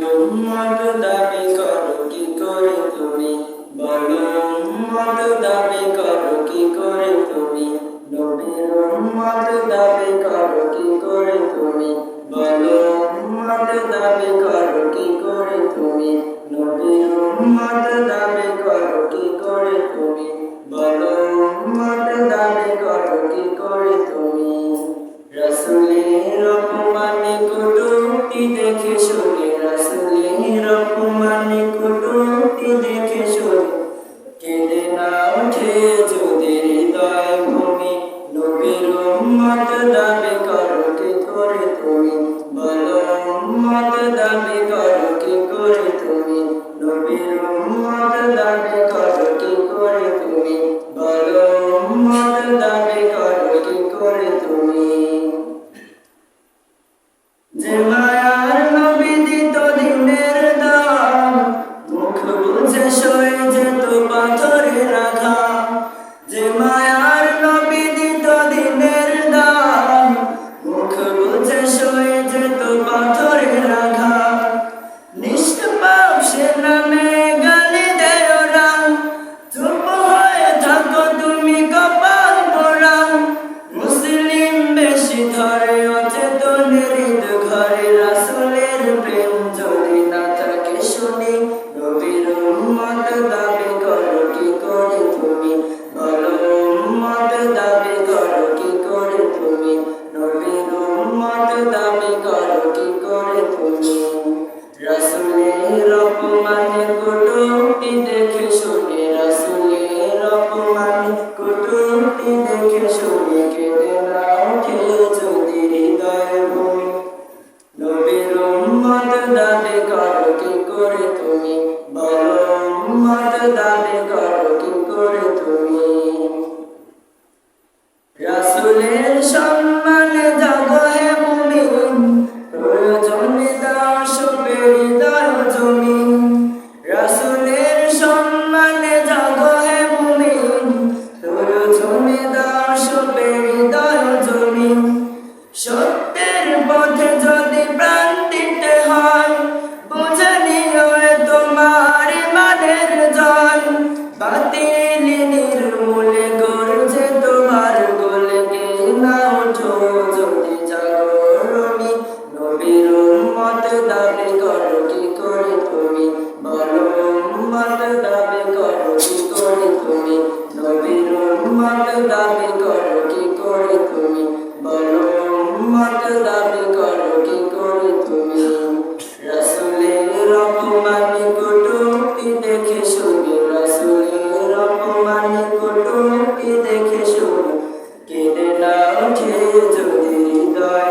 উম্মত দাবি করো কি করে তুমি, বলো উম্মত দাবি করো কি করে তুমি, নবীর উম্মত দাবি করো কি করে তুমি, বলো উম্মত দাবি করো কি করে তুমি, নবীর উম্মত দাবি করো কি করে তুমি, বলো উম্মত দাবি করো কি করে তুমি। রাসূলের অপমানে কটূক্তি দেখে শুনে, রাসূলের অপমানে কটূক্তি দেখে শুনে, কেঁদে না ওঠে যদি হৃদয় ভূমি, নবীর উম্মত দাবি করো কি করে তুমি, বলো উম্মত দাবি করো কি করে তুমি, নবীর উম্মত দাবি করো কি করে তুমি, বলো উম্মত দাবি করো কি করে তুমি। যে মায়ার নবী দিত দিনের দাম, মুখ বুঝে সয়ে যেত পাথরের আঘাত। যে মায়ার নবী দিত দিনের দাম, মুখ বুঝে সয়ে যেত পাথরের আঘাত। নিষ্পাপ সে নামে গালি দেয় না, চুপ হয়ে থাকো তুমি কপাল পোড়া। মুসলিম বেশি ধরে অচেতনের ঘরে, রাসূলের প্রেম যদি না থাকে শুনি, নবীর উম্মত দাবি করো কি করে তুমি, বলো উম্মত দাবি করো কি করে তুমি, নবীর উম্মত দাবি করো কি করে তুমি। রাসূলের অপমানে কটূক্তি দেখে শুনে, রাসূলের অপমানে কটূক্তি দেখে শুনে, কেঁদে না ওঠে যদি হৃদয় ভূমি, নবীর উম্মত দাবি করো কি করে তুমি, বলো উম্মত দাবি করো কি করে তুমি। রাসূলের সম্মানে জাগো হে মুমিন, প্রয়োজনে দাও সবে হৃদয় জমিন। রাসূলের সম্মানে জাগো হে মুমিন, প্রয়োজনে দাও সবে হৃদয় জমিন। সত্যের পথে যদি প্রাণ দিতে হয়, বুঝে নিও এ তোমার ইমানের জয়। বাতিল নির্মূলে গর্জে তোমার গলে, গে না ওঠো যদি জাগরণী, নবীর উম্মত দাবি করো কি করে তুমি, বলো উম্মত দাবি করো কি করে তুমি, নবীর উম্মত দাবি করো কি করে তুমি, বলো উম্মত দাবি করো কি করে তুমি। রাসূলের অপমানে কটূক্তি দেখে শুনে, রাসূলের অপমানে কটূক্তি দেখে শুনে, কেঁদে না ওঠে যদি হৃদয়